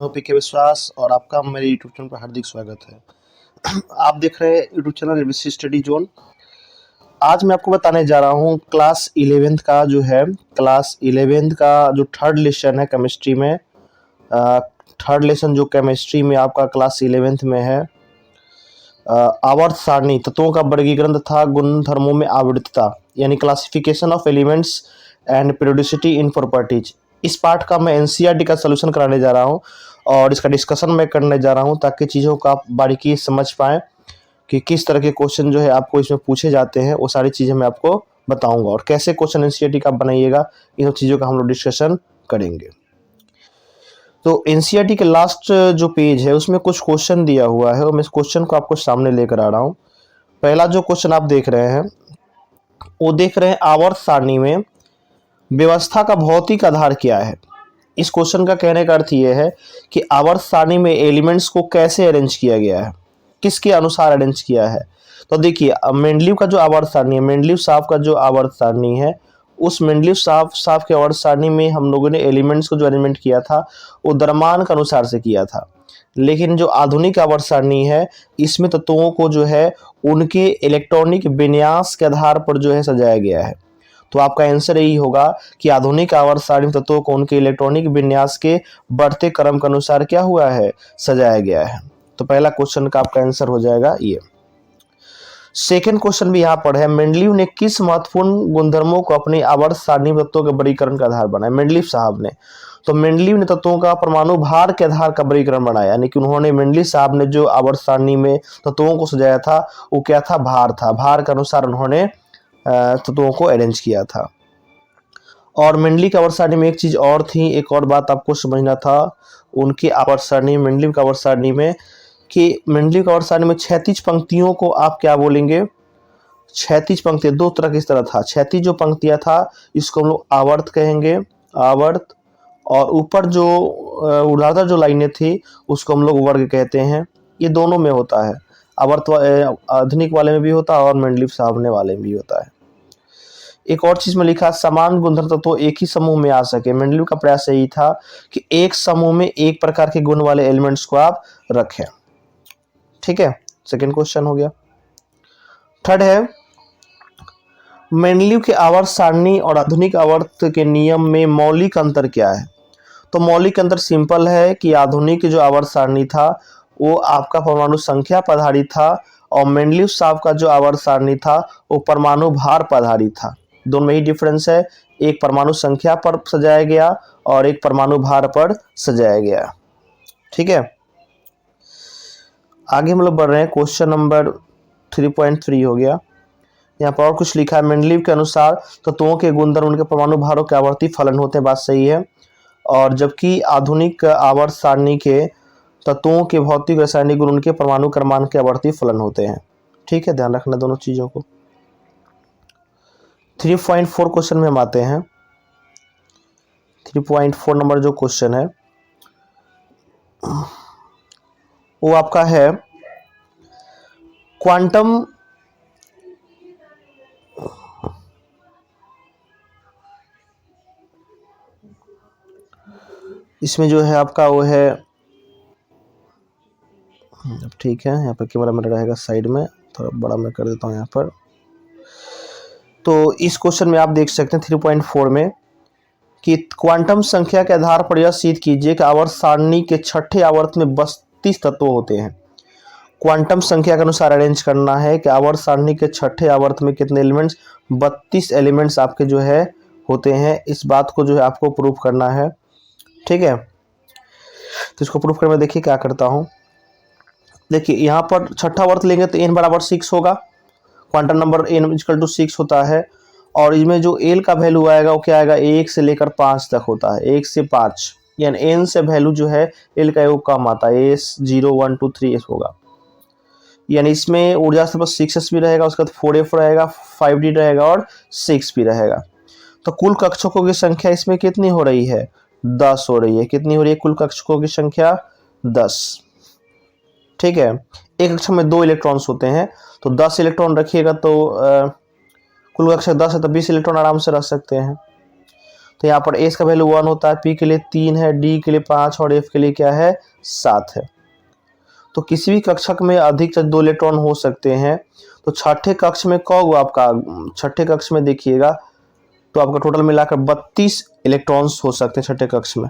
पीके विश्वास और आपका मेरे यूट्यूब चैनल पर हार्दिक स्वागत है। आप देख रहे हैं YouTube channel ABC study zone. आज मैं आपको बताने जा रहा हूँ क्लास 11th का जो है क्लास 11th का जो थर्ड लेसन है केमिस्ट्री में। थर्ड लेसन जो केमिस्ट्री में आपका क्लास 11th में है, आवर्त सारणी, तत्वों का वर्गीकरण तथा गुणधर्मों में आवृतता, यानी classification of elements and periodicity in properties. इस पार्ट का मैं एनसीईआरटी का सलूशन कराने जा रहा हूँ और इसका डिस्कशन मैं करने जा रहा हूँ ताकि चीज़ों का आप बारीकी समझ पाएँ कि किस तरह के क्वेश्चन जो है आपको इसमें पूछे जाते हैं। वो सारी चीज़ें मैं आपको बताऊंगा और कैसे क्वेश्चन एनसीईआरटी का बनाइएगा, इन सब चीज़ों का हम लोग डिस्कशन करेंगे। तो एनसीईआरटी के लास्ट जो पेज है उसमें कुछ क्वेश्चन दिया हुआ है और मैं इस क्वेश्चन को आपको सामने लेकर आ रहा हूँ। पहला जो क्वेश्चन आप देख रहे हैं वो देख रहे हैं आवर्त सारणी में व्यवस्था का भौतिक आधार क्या है। इस क्वेश्चन का कहने का अर्थ यह है कि आवर्त सारणी में एलिमेंट्स को कैसे अरेंज किया गया है, किसके अनुसार अरेंज किया है। तो देखिए मेंडलीव का जो आवर्त सारणी है, मेंडलीव साहब का जो आवर्त सारणी है, उस मेंडलीव साहब के आवर्त सारणी में हम लोगों ने एलिमेंट्स को जो अरेंजमेंट किया था वो द्रव्यमान के अनुसार से किया था। लेकिन जो आधुनिक आवर्त सारणी है इसमें तत्वों को जो है उनके इलेक्ट्रॉनिक विन्यास के आधार पर जो है सजाया गया है। तो आपका आंसर यही होगा कि आधुनिक आवर्त सारणी तत्वों को उनके इलेक्ट्रॉनिक विन्यास के बढ़ते क्रम के अनुसार क्या हुआ है, सजाया गया है। तो पहला क्वेश्चन का आपका आंसर हो जाएगा ये। सेकेंड क्वेश्चन भी यहाँ पर है, मेंडलीव ने किस महत्वपूर्ण गुणधर्मों को अपनी आवर्त सारणी तत्वों के वर्गीकरण का आधार बनाया। मेंडलीव साहब ने, तो मेंडलीव ने तत्वों का परमाणु भार के आधार का वर्गीकरण बनाया, यानी कि उन्होंने मेंडलीव साहब ने जो आवर्त सारणी में तत्वों को सजाया था वो क्या था, भार था। भार के अनुसार उन्होंने तत्वों को अरेंज किया था। और मेंडली की आवर्त सारणी में एक चीज और थी, एक और बात आपको समझना था उनकी आवर्त सारणी, मेंडलीव की आवर्त सारणी में, कि मेंडलीव की आवर्त सारणी में क्षैतिज पंक्तियों को आप क्या बोलेंगे, क्षैतिज पंक्तियां दो तरह की इस तरह था। क्षैतिज जो पंक्तियां था इसको हम लोग आवर्त कहेंगे, आवर्त। और ऊपर जो ऊर्ध्वाधर जो लाइनें थी उसको हम लोग वर्ग कहते हैं। ये दोनों में होता है, आवर्त आधुनिक वाले में भी होता है और मेंडलीव साहब ने वाले में भी होता है। एक और चीज में लिखा, समान गुणधर्म तत्व एक ही समूह में आ सके। मेंडलीव का प्रयास यही था कि एक समूह में एक प्रकार के गुण वाले एलिमेंट्स को आप रखें। ठीक है, सेकंड क्वेश्चन हो गया। थर्ड है, मेंडलीव के आवर्त सारणी और आधुनिक आवर्त के नियम में मौलिक अंतर क्या है। तो मौलिक अंतर सिंपल है कि आधुनिक जो आवर्त सारणी था वो आपका परमाणु संख्या पर आधारित था और मेंडलीव साहब का जो आवर्त सारणी था वो परमाणु भार पर आधारित था। दोनों में ही डिफरेंस है, एक परमाणु संख्या पर सजाया गया और एक परमाणु भार पर सजाया गया। ठीक है, आगे हम लोग बढ़ रहे हैं। क्वेश्चन नंबर 3.3 हो गया। यहाँ पर और कुछ लिखा है, मेंडलीव के अनुसार तत्वों के गुणधर्म उनके परमाणु भारों के आवर्ती फलन होते हैं। बात सही है। और जबकि आधुनिक आवर्त सारणी के तत्वों के भौतिक रासायनिक गुण उनके परमाणु क्रमांक के आवर्ती फलन होते हैं। ठीक है, ध्यान रखना दोनों चीजों को। 3.4 क्वेश्चन में हम आते हैं। 3.4 नंबर जो क्वेश्चन है वो आपका है क्वांटम इसमें जो है आपका वो है, ठीक है, यहाँ पर कैमरा मेरा रहेगा साइड में, थोड़ा बड़ा मैं कर देता हूँ यहाँ पर। तो इस क्वेश्चन में आप देख सकते हैं 3.4 में कि क्वांटम संख्या के आधार पर यह सिद्ध कीजिए कि आवर्त सारणी के छठे आवर्त में 32 तत्व होते हैं। क्वांटम संख्या के अनुसार अरेंज करना है कि आवर्त सारणी के छठे आवर्त में कितने एलिमेंट्स, 32 एलिमेंट्स आपके जो है होते हैं। इस बात को जो है आपको प्रूफ करना है। ठीक है, तो इसको प्रूफ करने में देखिए क्या करता हूँ। देखिए यहाँ पर छठा आवर्त लेंगे तो n बराबर 6 होगा, quantum number n equal to 6 होता है। और इसमें जो एल का वैल्यू आएगा वो क्या आएगा, 1 से लेकर 5 तक होता है, 1 से 5, यानी एन से वैल्यू जो है एल का योग कम आता है, एस 0 1 2 3 होगा। यानी इसमें ऊर्जा स्तर पर 6s भी रहेगा, उसके बाद 4f रहेगा, 5d रहेगा और 6 भी रहेगा। तो कुल कक्षकों की संख्या इसमें कितनी हो रही है, 10 हो रही है। कितनी हो रही है कुल कक्षकों की संख्या, 10। ठीक है, एक कक्षक में 2 इलेक्ट्रॉन्स होते हैं तो 10 इलेक्ट्रॉन रखिएगा तो कुल कक्षक 10 है तो 20 इलेक्ट्रॉन आराम से रख सकते हैं। तो यहाँ पर एस का वैल्यू 1 होता है, पी के लिए 3 है, डी के लिए 5 और एफ के लिए क्या है 7 है। तो किसी भी कक्षक में अधिक से 2 इलेक्ट्रॉन हो सकते हैं। तो छठे कक्ष में कौन आपका, छठे कक्ष में देखिएगा तो आपका टोटल मिलाकर 32 इलेक्ट्रॉन्स हो सकते हैं छठे कक्ष में।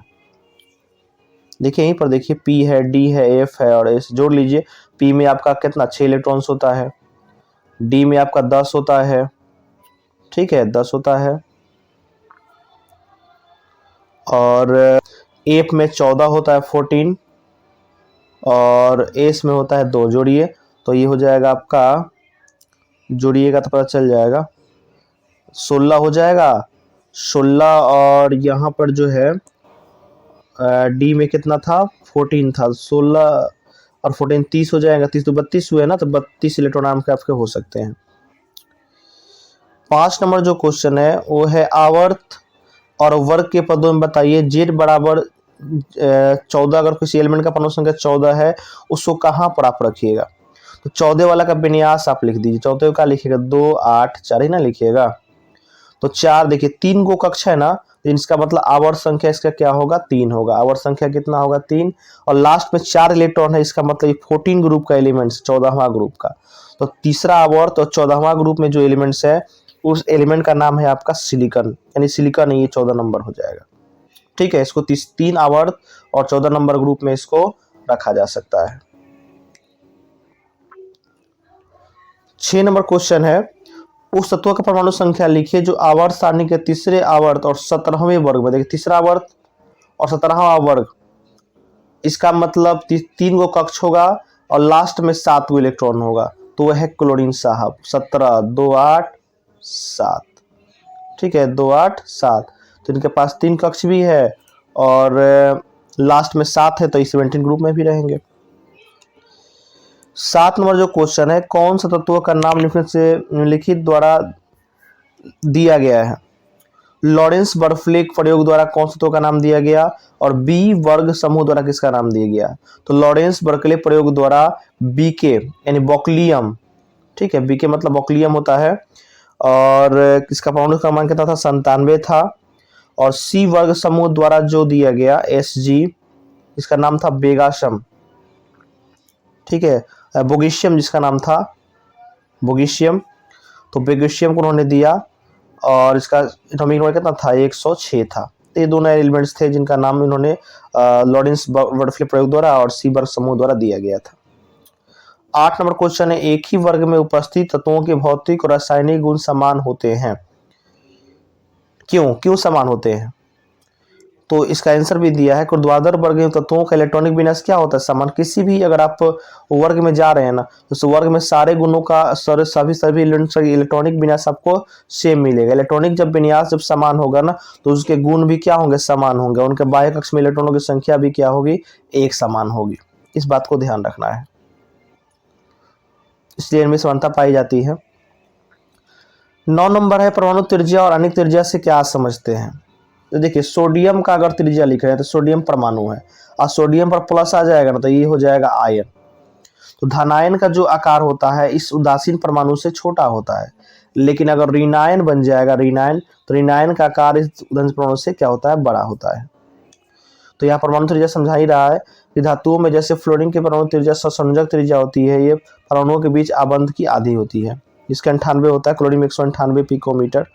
देखिए यहीं पर देखिए पी है, डी है, एफ है और एस जोड़ लीजिए। पी में आपका कितना 6 इलेक्ट्रॉन्स होता है, डी में आपका 10 होता है, ठीक है 10 होता है, और एफ में 14 होता है 14, और एस में होता है 2। जोड़िए तो ये हो जाएगा आपका, जोड़िएगा तो पता चल जाएगा 16 हो जाएगा। 16 और यहाँ पर जो है डी में कितना था 14 था, 16 और 14 30 हो जाएगा, 30 तो 32 हुए ना, तो 32 इलेक्ट्रॉन आपके हो सकते हैं। 5 नंबर जो क्वेश्चन है वो है आवर्त और वर्ग के पदों में बताइए जेड बराबर 14 अगर किसी एलिमेंट का परमाणु संख्या 14 है उसको कहाँ पर आप रखिएगा। तो 14 वाला का विन्यास आप लिख दीजिए। 14 का लिखिएगा 2 8 4 ही ना लिखिएगा। तो 4 देखिए 3 गो कक्षा है ना, तो इसका मतलब आवर्त संख्या इसका क्या होगा 3 होगा। आवर्त संख्या कितना होगा 3, और लास्ट में 4 इलेक्ट्रॉन है, इसका मतलब 14 ग्रुप का एलिमेंट्स 14वां ग्रुप का। तो तीसरा आवर्त और 14वां ग्रुप में जो एलिमेंट्स है उस एलिमेंट का नाम है आपका सिलिकॉन, यानी सिलिकॉन ये 14 नंबर हो जाएगा। ठीक है, इसको 3 आवर्त और 14 नंबर ग्रुप में इसको रखा जा सकता है। 6 नंबर क्वेश्चन है उस तत्व का परमाणु संख्या लिखिए जो आवर्त सारणी के तीसरे आवर्त और 17वें वर्ग में, देखिए तीसरा आवर्त और 17वां वर्ग, इसका मतलब 3 गो कक्ष होगा और लास्ट में 7 गो इलेक्ट्रॉन होगा, तो वह है क्लोरीन साहब। 17 2 8 7, ठीक है 2 8 7, तो इनके पास 3 कक्ष भी है और लास्ट में 7 है, तो 17 ग्रुप में भी रहेंगे। 7 नंबर जो क्वेश्चन है कौन सा तत्व का नाम निम्नलिखित द्वारा दिया गया है। लॉरेंस बर्फले प्रयोग द्वारा कौन सा तत्व का नाम दिया गया, और बी वर्ग समूह द्वारा किसका नाम दिया गया। तो लॉरेंस बर्कले प्रयोग द्वारा बीके यानी बॉक्लियम, ठीक है बीके मतलब बॉक्लियम होता है, और इसका परमाणु क्रमांक कितना था 97 था। और सी वर्ग समूह द्वारा जो दिया गया एसजी, इसका नाम था बेगाशम, ठीक है बोगेशियम जिसका नाम था बोगेशियम, तो बेगेशियम को उन्होंने दिया और इसका एटॉमिक नंबर कितना था 106 था। तो ये दोनों एलिमेंट्स थे जिनका नाम इन्होंने लॉरेंस बर्कले प्रयोग द्वारा और सी वर्ग समूह द्वारा दिया गया था। 8 नंबर क्वेश्चन है एक ही वर्ग में उपस्थित तत्वों के भौतिक और रासायनिक गुण समान होते हैं, क्यों समान होते हैं। तो इसका आंसर भी दिया है ऊर्ध्वाधर वर्ग में तत्वों का इलेक्ट्रॉनिक विन्यास क्या होता है समान। किसी भी अगर आप वर्ग में जा रहे हैं ना तो उस वर्ग में सारे गुणों का सभी इलेक्ट्रॉनिक विन्यास आपको सेम मिलेगा। इलेक्ट्रॉनिक जब विन्यास जब समान होगा ना तो उसके गुण भी क्या होंगे समान होंगे, उनके बाह्य कक्ष में इलेक्ट्रॉनों की संख्या भी क्या होगी एक समान होगी। इस बात को ध्यान रखना है, इसलिए इनमें समानता पाई जाती है। 9 नंबर है परमाणु त्रिज्या और अनिक त्रिज्या से क्या समझते हैं। तो देखिए सोडियम का अगर त्रिज्या लिख रहे हैं तो सोडियम परमाणु है और सोडियम पर प्लस आ जाएगा ना तो ये हो जाएगा आयन। तो धनायन का जो आकार होता है इस उदासीन परमाणु से छोटा होता है, लेकिन अगर ऋणायन बन जाएगा ऋणायन तो ऋणायन का आकार इस उदासीन परमाणु से क्या होता है बड़ा होता है। तो यहाँ परमाणु त्रिज्या समझा ही रहा है कि धातुओं में जैसे फ्लोरीन की परमाणु त्रिज्या संयोजक त्रिज्या होती है, ये परमाणुओं के बीच आबंध की आधी होती है, इसका 98 होता है, क्लोरीन में 198 पिकोमीटर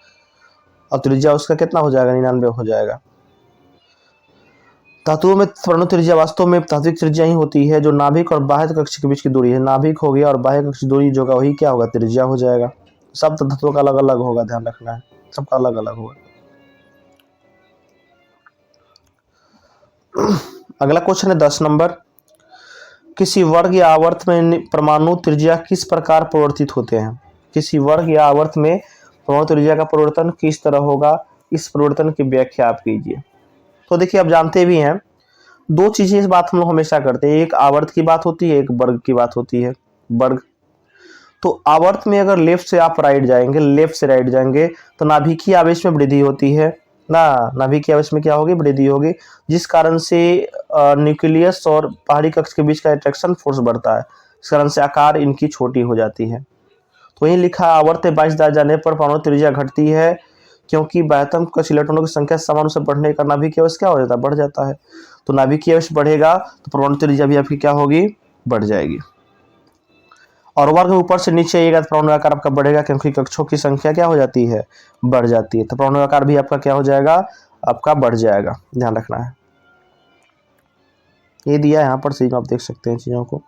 और त्रिज्या उसका कितना हो जाएगा 99 हो जाएगा। धातुओं में परमाणु त्रिज्या वास्तव में तात्विक त्रिज्या ही होती है जो नाभिक और बाह्य कक्ष के बीच की दूरी है। नाभिक हो गया और बाह्य कक्ष की दूरी जो होगा वही क्या होगा त्रिज्या हो जाएगा। सब धातुओं का अलग अलग होगा, ध्यान रखना है सबका अलग अलग होगा। अगला क्वेश्चन है 10 नंबर, किसी वर्ग या आवर्त में परमाणु त्रिज्या किस प्रकार परिवर्तित होते हैं। किसी वर्ग या आवर्त में परमाणु त्रिज्या का परिवर्तन किस तरह होगा, इस परिवर्तन की व्याख्या आप कीजिए। तो देखिए आप जानते भी हैं दो चीजें इस बात हम लोग हमेशा करते हैं, एक आवर्त की बात होती है एक वर्ग की बात होती है। वर्ग तो आवर्त में अगर लेफ्ट से आप राइट जाएंगे, लेफ्ट से राइट जाएंगे तो नाभिकीय आवेश में वृद्धि होती है ना, नाभिकीय आवेश में क्या होगी वृद्धि होगी, जिस कारण से न्यूक्लियस और बाहरी कक्ष के बीच का अट्रैक्शन फोर्स बढ़ता है, इस कारण से आकार इनकी छोटी हो जाती है। तो वही लिखा आवर्त 22 दाए जाने पर परमाणु त्रिज्या घटती है क्योंकि बाह्यतम कक्ष इलेक्ट्रॉनों की संख्या समान रूप से बढ़ने का नाभिकीय आवेश क्या हो जाता है, बढ़ जाता है। तो नाभिकीय आवेश बढ़ेगा तो परमाणु त्रिज्या भी आपकी क्या होगी, बढ़ जाएगी। और वर्ग ऊपर से नीचे आएगा तो परमाणु आकार आपका बढ़ेगा, क्योंकि कक्षों की संख्या क्या हो जाती है, बढ़ जाती है। तो परमाणु आकार भी आपका क्या हो जाएगा, आपका बढ़ जाएगा, ध्यान रखना है। ये दिया है यहाँ पर, सही आप देख सकते हैं चीजों को।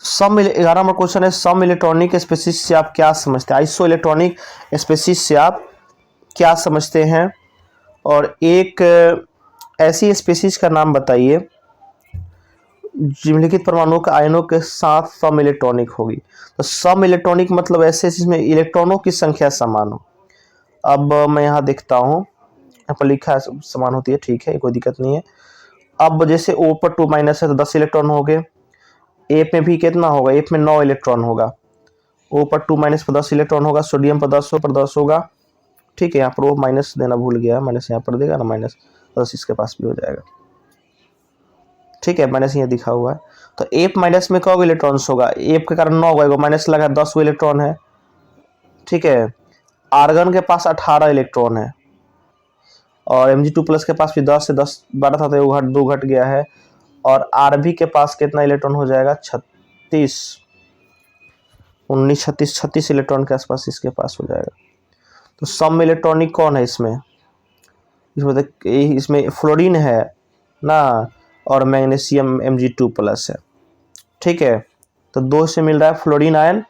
11 नंबर क्वेश्चन है, सम इलेक्ट्रॉनिक स्पेसीज से आप क्या समझते हैं, आइसो इलेक्ट्रॉनिक स्पेसीज से आप क्या समझते हैं। और एक ऐसी स्पेसीज का नाम बताइए निम्नलिखित परमाणुओं के आयनों के साथ सम इलेक्ट्रॉनिक होगी। तो सम इलेक्ट्रॉनिक मतलब ऐसे जिसमें इलेक्ट्रॉनों की संख्या समान हो। अब मैं यहाँ देखता हूँ, यहाँ पर लिखा है समान होती है, ठीक है, कोई दिक्कत नहीं है। अब जैसे O पर 2 माइनस है तो 10 इलेक्ट्रॉन हो गए। एफ में भी कितना होगा, एफ में 9 इलेक्ट्रॉन होगा। O पर 2 माइनस पर 10 इलेक्ट्रॉन होगा, सोडियम पर 10 पर 10 होगा, ठीक है। यहाँ पर वो माइनस देना भूल गया, माइनस यहाँ पर देगा ना, माइनस 10 इसके पास भी हो जाएगा, ठीक है, माइनस यहाँ दिखा हुआ है। तो एफ माइनस में कौन इलेक्ट्रॉन्स होगा, एफ के कारण 9 होगा, माइनस लगा 10 इलेक्ट्रॉन है, ठीक है। आर्गन के पास 18 इलेक्ट्रॉन है और Mg2 प्लस के पास भी 10 से 10 12 था तो दो घट गया है। और Rb के पास कितना इलेक्ट्रॉन हो जाएगा, 36 19 36 36 इलेक्ट्रॉन के आसपास इसके पास हो जाएगा। तो सम इलेक्ट्रॉनिक कौन है इसमें, इसमें फ्लोरीन है ना, और मैग्नीशियम Mg2 प्लस है, ठीक है। तो दो से मिल रहा है फ्लोरीन आयन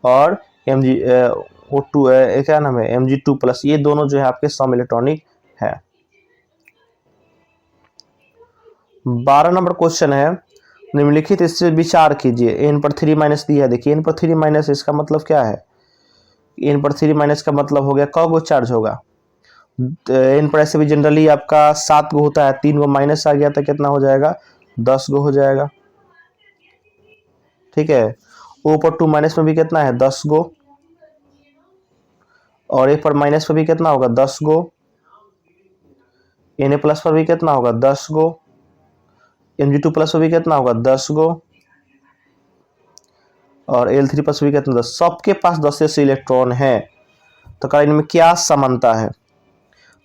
और O2 क्या नाम है, Mg2 प्लस, ये दोनों जो है आपके सम इलेक्ट्रॉनिक है। 12 नंबर क्वेश्चन है, निम्नलिखित इससे विचार कीजिए। n पर 3 माइनस दिया है, देखिए n पर 3 माइनस, इसका मतलब क्या है, n पर 3 माइनस का मतलब हो गया क गो चार्ज होगा। n पर ऐसे भी जनरली आपका 7 गो होता है, 3 गो माइनस आ गया तो कितना हो जाएगा, 10 गो हो जाएगा, ठीक है। O पर 2 माइनस में भी कितना है, 10 गो, और A पर माइनस पर भी कितना होगा, 10 गो, Na प्लस पर भी कितना होगा, 10 गो, Mg2 प्लस पर भी कितना होगा, 10 गो, और L3 प्लस भी कितना, 10। सबके पास 10 से इलेक्ट्रॉन है, तो कारण इनमें क्या समानता है।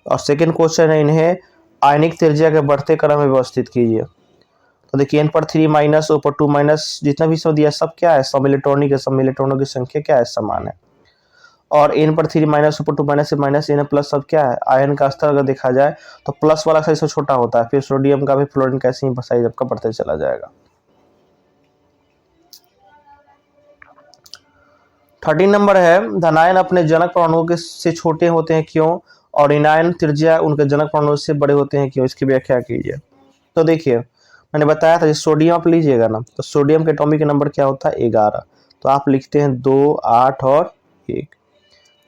और सेकंड क्वेश्चन है, इन्हें आयनिक त्रिज्या के बढ़ते क्रम में व्यवस्थित कीजिए। तो देखिए n पर 3 माइनस, O पर 2 माइनस, जितना भी इसमें दिया सब क्या है, सम इलेक्ट्रॉनिक है, सम इलेक्ट्रॉनों की संख्या क्या है, समान है। और n पर 3 माइनस, O पर 2 माइनस से माइनस, n प्लस सब क्या है, आयन का स्तर अगर देखा जाए तो प्लस वाला साइज से छोटा होता है, फिर सोडियम का भी फ्लोरीन का ऐसे ही साइज आपका बढ़ते चला जाएगा। 13 नंबर है, धनायन अपने जनक परमाणुओं के से छोटे होते हैं क्यों, और ऋणायन त्रिज्या उनके जनक परमाणुओं से बड़े होते हैं क्यों, इसकी व्याख्या कीजिए। तो देखिए मैंने बताया था, सोडियम आप लीजिएगा ना, तो सोडियम के एटॉमिक नंबर क्या होता है, 11, तो आप लिखते हैं 2 8 और 1।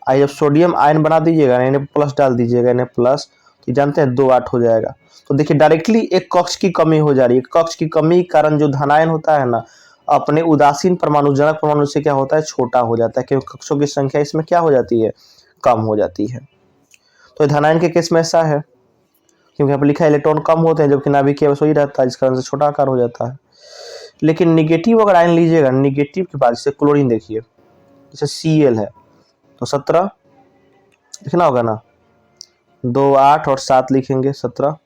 आई जब सोडियम आयन बना दीजिएगा, Na प्लस डाल दीजिएगा, Na प्लस, तो जानते हैं 2 8 हो जाएगा। तो देखिए डायरेक्टली एक कक्ष की कमी हो जा रही है, कक्ष की कमी के कारण जो धनायन होता है ना, अपने उदासीन परमाणु जनक परमाणु से क्या होता है, छोटा हो जाता है, क्योंकि कक्षों की संख्या इसमें क्या हो जाती है, कम हो जाती है। तो धनायन के केस में ऐसा है, क्योंकि यहाँ पर लिखा है इलेक्ट्रॉन कम होते हैं, जबकि नाभिकीय वही रहता है, जिस कारण से छोटा आकार हो जाता है। लेकिन निगेटिव अगर आयन लीजिएगा, निगेटिव के बाद जैसे क्लोरीन देखिए, जैसे Cl है तो 17 लिखना होगा ना, 2 8 और 7 लिखेंगे 17।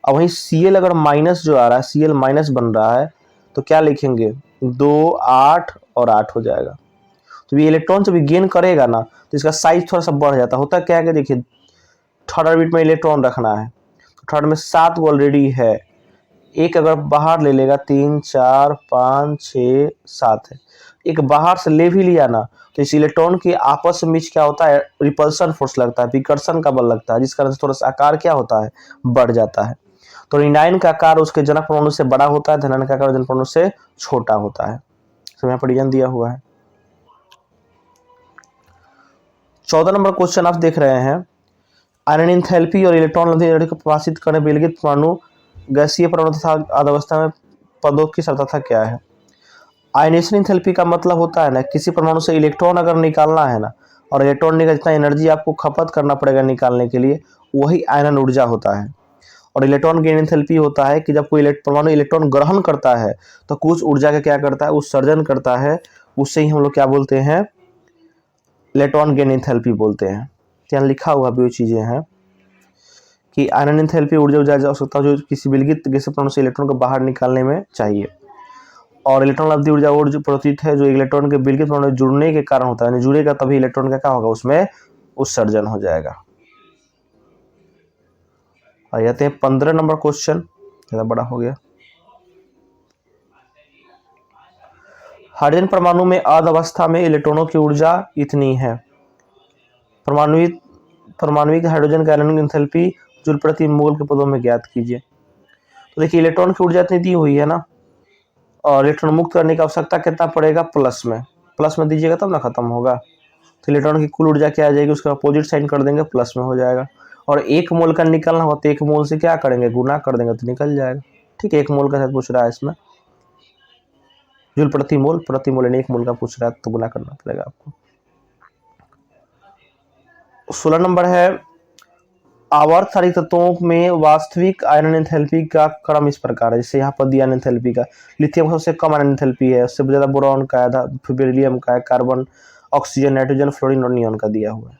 अब वहीं Cl अगर माइनस जो आ रहा है, Cl माइनस बन रहा है, तो क्या लिखेंगे, 2 8 और 8 हो जाएगा। तो ये इलेक्ट्रॉन जब गेन करेगा ना, तो इसका साइज थोड़ा सा बढ़ जाता है। होता क्या है कि देखिए थर्ड ऑर्बिट में इलेक्ट्रॉन रखना है, तो थर्ड में 7 गो ऑलरेडी है, एक अगर बाहर ले लेगा, 3 4 5 6 7 है, एक बाहर से ले भी लिया ना, तो इस इलेक्ट्रॉन के आपस में क्या होता है, रिपल्सन फोर्स लगता है, विकर्षण का बल लगता है, जिस कारण से थोड़ा सा आकार क्या होता है, बढ़ जाता है। तो ऋणायन का आकार उसके जनक परमाणु से बड़ा होता है, धनायन का आकार जनक परमाणु से छोटा होता है। तो यहाँ पर रीजन दिया हुआ है। 14 नंबर क्वेश्चन आप देख रहे हैं, आयन एंथैल्पी और इलेक्ट्रॉन एनर्जी को प्रभावित करने विलगित परमाणु गैसीय परमाणु तथा अवस्था में पदों की सार्थकता क्या है। आयनेशन एंथैल्पी का मतलब होता है ना, किसी परमाणु से इलेक्ट्रॉन अगर निकालना है ना, और इलेक्ट्रॉन निकाल जितना एनर्जी आपको खपत करना पड़ेगा निकालने के लिए, वही आयनन ऊर्जा होता है। और इलेक्ट्रॉन गेन एंथैल्पी होता है कि जब कोई परमाणु इलेक्ट्रॉन ग्रहण करता है तो कुछ ऊर्जा का क्या करता है, उत्सर्जन करता है, उससे ही हम लोग क्या बोलते हैं, इलेक्ट्रॉन गेन एंथैल्पी बोलते हैं। यहाँ लिखा हुआ भी वो चीज़ें हैं कि आयनन एंथैल्पी ऊर्जा आवश्यकता जो किसी विलगित गैसीय परमाणु से इलेक्ट्रॉन को बाहर निकालने में चाहिए, और इलेक्ट्रॉन लब्धि ऊर्जा वो जो प्रतीत है जो इलेक्ट्रॉन के विलगित परमाणु जुड़ने के कारण होता है, यानी जुड़ेगा तभी इलेक्ट्रॉन का क्या होगा, उसमें उत्सर्जन हो जाएगा। आ जाते हैं 15 नंबर क्वेश्चन, ज़्यादा बड़ा हो गया। हाइड्रोजन परमाणु में आध अवस्था में इलेक्ट्रॉनों की ऊर्जा इतनी है। परमाणुविक हाइड्रोजन का आयनिक एंथैल्पी जूल प्रति मोल के पदों में ज्ञात कीजिए। तो देखिए इलेक्ट्रॉन की ऊर्जा इतनी दी हुई है ना, और इलेक्ट्रॉन मुक्त करने की आवश्यकता कितना पड़ेगा, प्लस में दीजिएगा तब ना खत्म होगा। तो इलेक्ट्रॉन की कुल ऊर्जा क्या आ जाएगी, उसका अपोजिट साइन कर देंगे, प्लस में हो जाएगा। और 1 मोल का निकलना हो तो 1 मोल से क्या करेंगे, गुना कर देंगे तो निकल जाएगा। ठीक है, 1 मोल का पूछ रहा है इसमें, जूल प्रति मोल यानी 1 मोल का पूछ रहा है तो गुना करना पड़ेगा आपको। 16 नंबर है, आवर्त सारी तत्वों में वास्तविक आयरन एंथैल्पी का क्रम इस प्रकार है। जैसे यहाँ पर दिया एंथैल्पी का, लिथियम सबसे कम आयरन एंथैल्पी है, उससे ज्यादा बोरॉन का है, फिर बेरिलियम का है, कार्बन, ऑक्सीजन, नाइट्रोजन, फ्लोरीन और नियॉन का दिया हुआ है।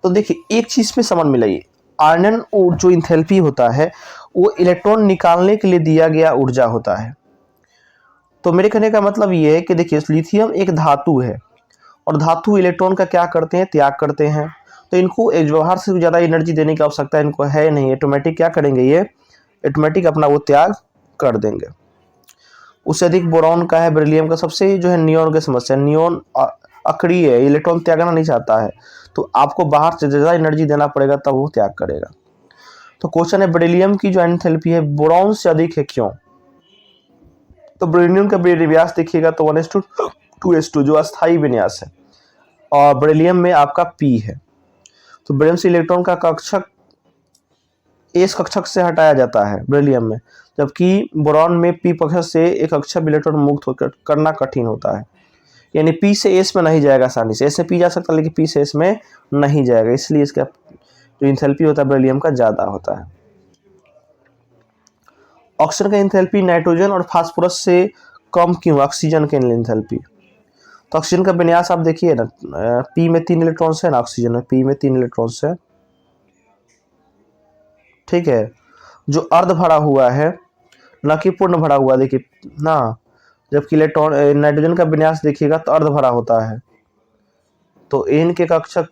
तो देखिए एक चीज में समझ मिलाइए, आयरन जो एंथैल्पी होता है वो इलेक्ट्रॉन निकालने के लिए दिया गया ऊर्जा होता है। तो मेरे कहने का मतलब ये है कि देखिए लिथियम एक धातु है, और धातु इलेक्ट्रॉन का क्या करते हैं, त्याग करते हैं। तो इनको व्यवहार से ज़्यादा एनर्जी देने की आवश्यकता इनको है नहीं, ऑटोमेटिक क्या करेंगे, ये ऑटोमेटिक अपना वो त्याग कर देंगे। उससे अधिक बोरॉन का है, बेरिलियम का, सबसे जो है नियॉन की समस्या, नियॉन अक्रिय है, इलेक्ट्रॉन त्यागना नहीं चाहता है, तो आपको बाहर से ज़्यादा एनर्जी देना पड़ेगा तब वो त्याग करेगा। तो क्वेश्चन है बेरिलियम की जो एंथैल्पी है बोरॉन से अधिक है, क्यों? तो बेरिलियम का विन्यास देखिएगा तो 1:2:2 जो अस्थायी विन्यास है, और बेरिलियम में आपका p है। तो बेरिलियम से इलेक्ट्रॉन का कक्षक एस कक्षक से हटाया जाता है बेरिलियम में, जबकि बोरॉन में p कक्षक से एक कक्षक इलेक्ट्रॉन मुक्त करना कठिन होता है। यानी p से s में नहीं जाएगा आसानी से, s से p जा सकता है लेकिन p से s में नहीं जाएगा, इसलिए इसका जो एंथैल्पी होता है बेरिलियम का ज़्यादा होता है। ऑक्सीजन का एंथैल्पी नाइट्रोजन और फास्फोरस से कम क्यों, ऑक्सीजन के एंथैल्पी? तो ऑक्सीजन का विन्यास आप देखिए ना, p में 3 इलेक्ट्रॉन्स है ना, ऑक्सीजन में p में 3 इलेक्ट्रॉन्स है। ठीक है, जो अर्ध भरा हुआ है ना कि पूर्ण भरा हुआ, देखिए ना, जबकि इलेक्ट्रॉन नाइट्रोजन का विन्यास देखिएगा तो अर्ध भरा होता है। तो इनके कक्षक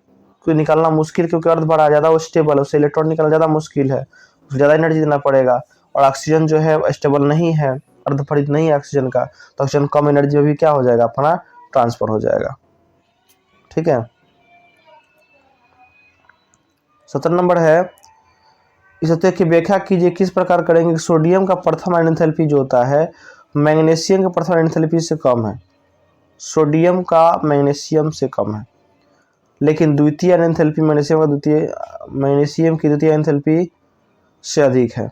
को निकालना मुश्किल, क्योंकि अर्ध भरा ज़्यादा वो स्टेबल है, उससे इलेक्ट्रॉन निकालना ज़्यादा मुश्किल है, ज़्यादा एनर्जी देना पड़ेगा। और ऑक्सीजन जो है स्टेबल नहीं है, अर्धफलित नहीं है ऑक्सीजन का, तो ऑक्सीजन कम एनर्जी में भी क्या हो जाएगा, अपना ट्रांसफर हो जाएगा। ठीक है, 17 नंबर है, इस तथ्य की व्याख्या कीजिए, किस प्रकार करेंगे। सोडियम का प्रथम आयन एंथैल्पी जो होता है मैग्नीशियम का प्रथम आयन एंथैल्पी से कम है, सोडियम का मैग्नीशियम से कम है, लेकिन द्वितीय आयन एंथैल्पी मैग्नीशियम की द्वितीय एंथैल्पी से अधिक है।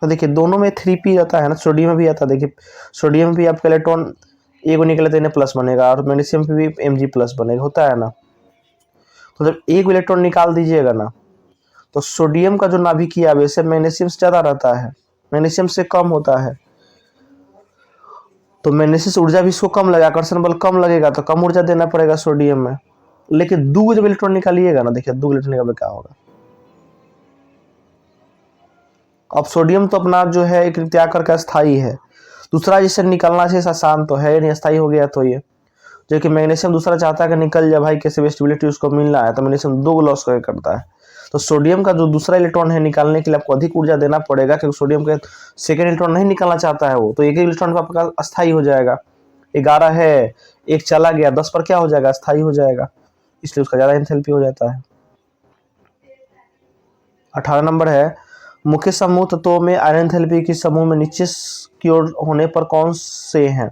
तो देखिए दोनों में 3p आता है ना, सोडियम में भी आता है। देखिए सोडियम भी आपका इलेक्ट्रॉन एक निकले तो प्लस बनेगा, और मैग्नीशियम पे भी Mg प्लस बनेगा, होता है ना। तो जब एक इलेक्ट्रॉन निकाल दीजिएगा ना, तो सोडियम का जो नाभिकीय आवेश है मैग्नीशियम से ज़्यादा रहता है, मैग्नीशियम से कम होता है। तो मैग्नीशियम से ऊर्जा भी इसको कम लगेगा, आकर्षण बल कम लगेगा, तो कम ऊर्जा देना पड़ेगा सोडियम में। लेकिन दो जब इलेक्ट्रॉन निकालिएगा ना, देखिए 2 इलेक्ट्रॉन निकालने क्या होगा। अब सोडियम तो अपना जो है एक त्याग करके अस्थायी है, दूसरा जिससे निकलना चाहिए आसान तो है नहीं, अस्थायी हो गया। तो ये जो कि मैग्नीशियम दूसरा चाहता है कि निकल जाए भाई, कैसे स्टेबिलिटी उसको मिलना है, तो मैग्नीशियम 2 लॉस करके करता है। तो सोडियम का जो दूसरा इलेक्ट्रॉन है निकालने के लिए आपको अधिक ऊर्जा देना पड़ेगा, क्योंकि सोडियम का सेकेंड इलेक्ट्रॉन नहीं निकालना चाहता है वो, तो एक ही इलेक्ट्रॉन पर आपका अस्थायी हो जाएगा। 11 है, एक चला गया, 10 पर क्या हो जाएगा, अस्थायी हो जाएगा, इसलिए उसका ज़्यादा एंथैल्पी हो जाता है। 18 नंबर है, मुख्य समूह तत्वों में आयरन एंथैल्पी की समूह में नीचे की ओर होने पर कौन से हैं।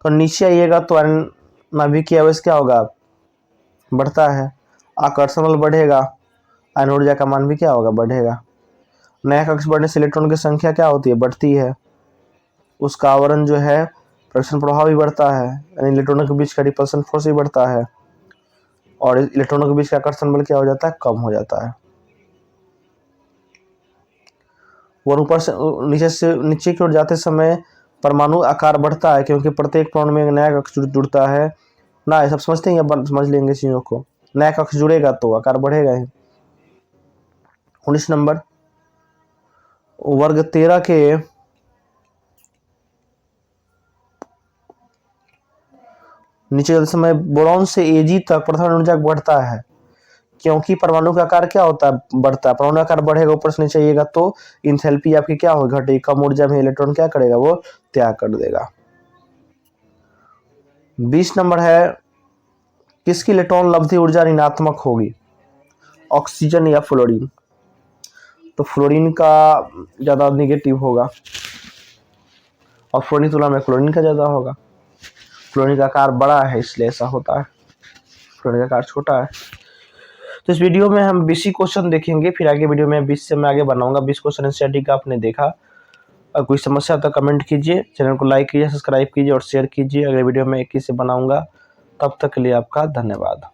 तो नीचे आइएगा तो आयरन नाभिकीय आवेश क्या होगा, बढ़ता है, आकर्षण बल बढ़ेगा, आयन ऊर्जा का मान भी क्या होगा, बढ़ेगा। नया कक्ष बढ़ने से इलेक्ट्रॉन की संख्या क्या होती है, बढ़ती है, उसका आवरण जो है प्रदर्शन प्रभाव भी बढ़ता है, यानी इलेक्ट्रॉनों के बीच का रिपल्सन फोर्स भी बढ़ता है, और इलेक्ट्रॉनों के बीच का आकर्षण बल क्या हो जाता है, कम हो जाता है। और ऊपर से नीचे की ओर जाते समय परमाणु आकार बढ़ता है, क्योंकि प्रत्येक परमाणु में एक नया कक्ष जुड़ता है, ना ये सब समझते हैं, या समझ लेंगे चीज़ों को। नया कक्ष जुड़ेगा तो आकार बढ़ेगा ही। 19 नंबर, वर्ग 13 के नीचे चलते समय बोरॉन से Ag तक परमाणु ऊर्जा बढ़ता है, क्योंकि परमाणु का आकार क्या होता है, बढ़ता है। परमाणु आकार बढ़ेगा, ऊपर से नीचे जाइएगा तो इंथैल्पी आपकी क्या होगी, घटेगी। कम ऊर्जा में इलेक्ट्रॉन क्या करेगा, वो त्याग कर देगा। 20 नंबर है, किसकी इलेक्ट्रॉन लब्धि ऊर्जा ऋणात्मक होगी, ऑक्सीजन या फ्लोरीन। तो फ्लोरीन का ज्यादा निगेटिव होगा, और फ्लोरीन की तुलना में क्लोरीन का ज्यादा होगा। फ्लोरीन का आकार बड़ा है इसलिए ऐसा होता है, फ्लोरीन का आकार छोटा है। तो इस वीडियो में हम 20 क्वेश्चन देखेंगे, फिर आगे वीडियो में 20 से मैं आगे बनाऊंगा। 20 क्वेश्चन एनसीईआरटी का आपने देखा। अगर कोई समस्या तो कमेंट कीजिए, चैनल को लाइक कीजिए, सब्सक्राइब कीजिए और शेयर कीजिए। अगले वीडियो में 21 से बनाऊंगा। तब तक के लिए आपका धन्यवाद।